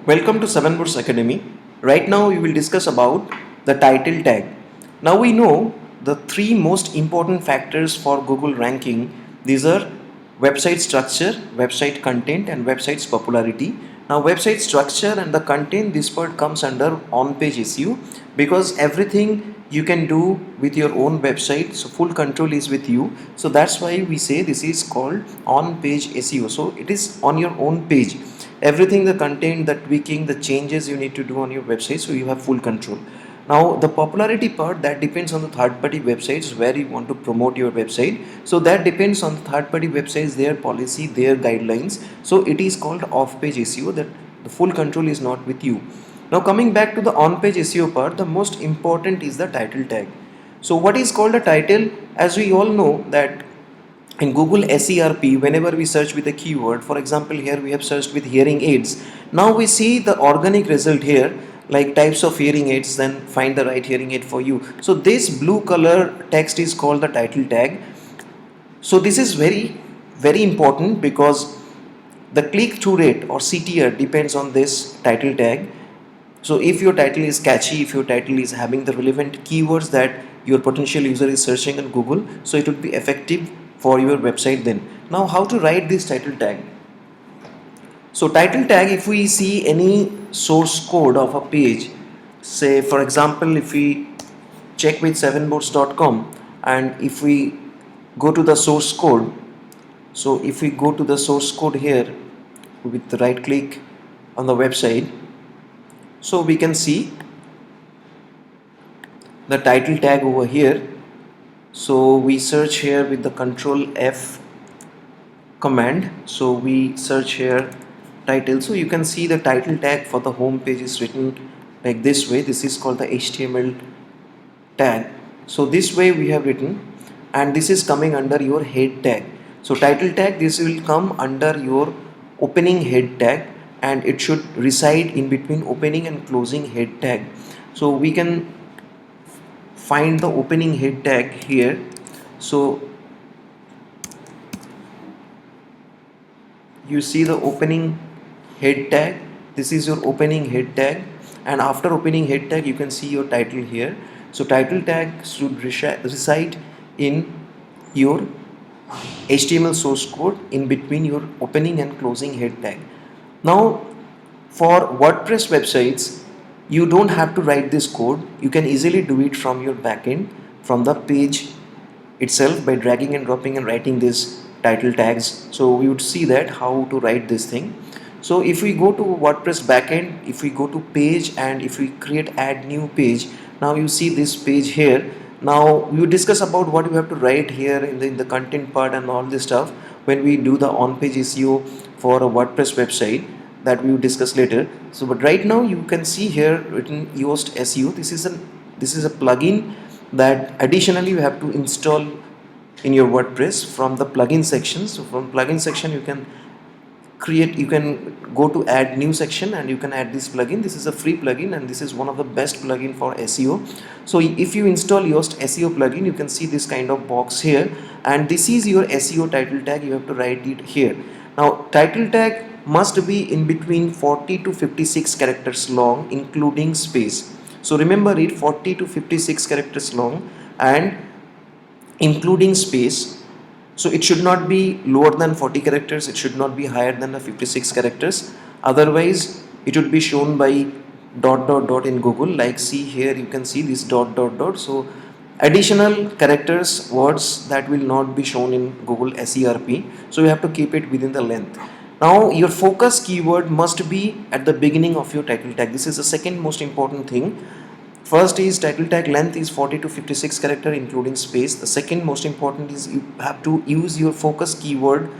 Welcome to 7 Boats Academy. Right now we will discuss about the title tag. Now we know the three most important factors for Google ranking. These are website structure, website content and website's popularity. Now website structure and the content, this part comes under on-page SEO because everything you can do with your own website, so full control is with you. So that's why we say this is called on-page SEO. So it is on your own page, everything, the content, the tweaking, the changes you need to do on your website, so you have full control. Now the popularity part, that depends on the third party websites where you want to promote your website, so that depends on the third party websites, their policy, their guidelines. So it is called off page SEO, that the full control is not with you. Now coming back to the on page SEO part, the most important is the title tag. So what is called a title? As we all know that in Google SERP, whenever we search with a keyword, for example here we have searched with hearing aids, now we see the organic result here like types of hearing aids, then find the right hearing aid for you. So this blue color text is called the title tag. So this is very important because the click-through rate or CTR depends on this title tag. So if your title is catchy, if your title is having the relevant keywords that your potential user is searching on Google, so it would be effective for your website then. Now how to write this title tag? So title tag, if we see any source code of a page, say for example if we check with 7boards.com and if we go to the source code, so if we go to the source code here with the right click on the website, so we can see the title tag over here. So we search here with the control F command, so we search here title, so you can see the title tag for the home page is written like this way. This is called the HTML tag. So this way we have written, and this is coming under your head tag. So title tag, this will come under your opening head tag and it should reside in between opening and closing head tag. So we can find the opening head tag here. So you see the opening head tag, this is your opening head tag, and after opening head tag you can see your title here. So title tag should reside in your HTML source code in between your opening and closing head tag. Now for WordPress websites, you don't have to write this code, you can easily do it from your backend, from the page itself, by dragging and dropping and writing this title tags. So we would see that how to write this thing. So if we go to WordPress backend, if we go to page and if we create add new page, now you see this page here. Now we will discuss about what you have to write here in the content part and all this stuff when we do the on-page SEO for a WordPress website, that we will discuss later. So but right now you can see here written Yoast SEO. This is a plugin that additionally you have to install in your WordPress from the plugin section. So from plugin section you can go to add new section and you can add this plugin. This is a free plugin and this is one of the best plugin for SEO. So if you install Yoast SEO plugin, you can see this kind of box here, and this is your SEO title tag. You have to write it here. Now title tag must be in between 40 to 56 characters long including space. So remember it, 40 to 56 characters long and including space. So it should not be lower than 40 characters, it should not be higher than the 56 characters, otherwise it would be shown by dot dot dot in Google. Like see here, you can see this dot dot dot. So additional characters, words, that will not be shown in Google SERP, so you have to keep it within the length. Now your focus keyword must be at the beginning of your title tag. This is the second most important thing. First is title tag length is 40 to 56 character including space. The second most important is you have to use your focus keyword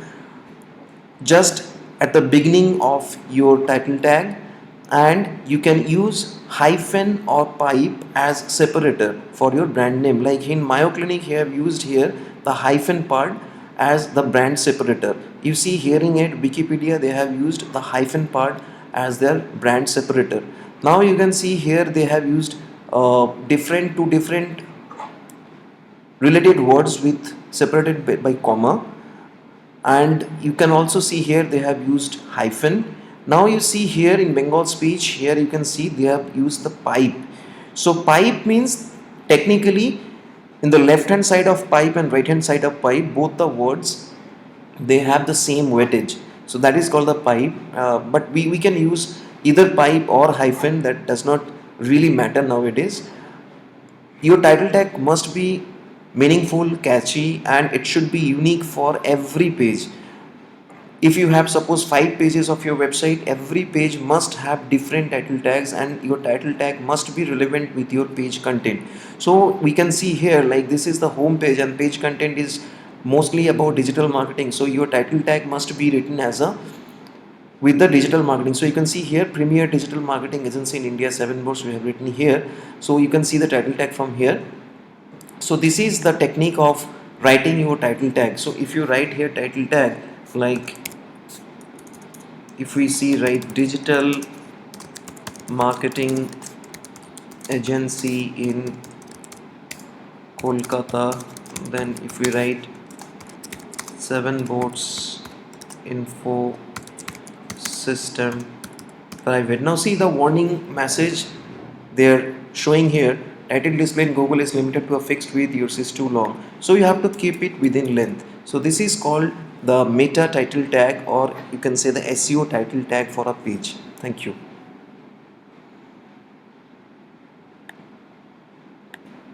just at the beginning of your title tag, and you can use hyphen or pipe as separator for your brand name. Like in Mayo Clinic, you have used here the hyphen part as the brand separator. You see hearing aid Wikipedia, they have used the hyphen part as their brand separator. Now you can see here they have used two different related words with separated by comma, and you can also see here they have used hyphen. Now you see here in Bengal speech, here you can see they have used the pipe. So pipe means technically in the left hand side of pipe and right hand side of pipe, both the words they have the same weightage. So that is called the pipe. But we can use either pipe or hyphen, that does not really matter nowadays. Your title tag must be meaningful, catchy, and it should be unique for every page. If you have suppose 5 pages of your website, every page must have different title tags, and your title tag must be relevant with your page content. So we can see here, like this is the home page and page content is mostly about digital marketing, so your title tag must be written as a with the digital marketing. So you can see here, premier digital marketing agency in India, 7 boats we have written here. So you can see the title tag from here. So this is the technique of writing your title tag. So if you write here title tag, like if we see, right, digital marketing agency in Kolkata, then if we write 7 boats info system private. Now see the warning message they're showing here, title display in Google is limited to a fixed width, yours is too long, so you have to keep it within length. So this is called the meta title tag, or you can say the SEO title tag for a page. Thank you.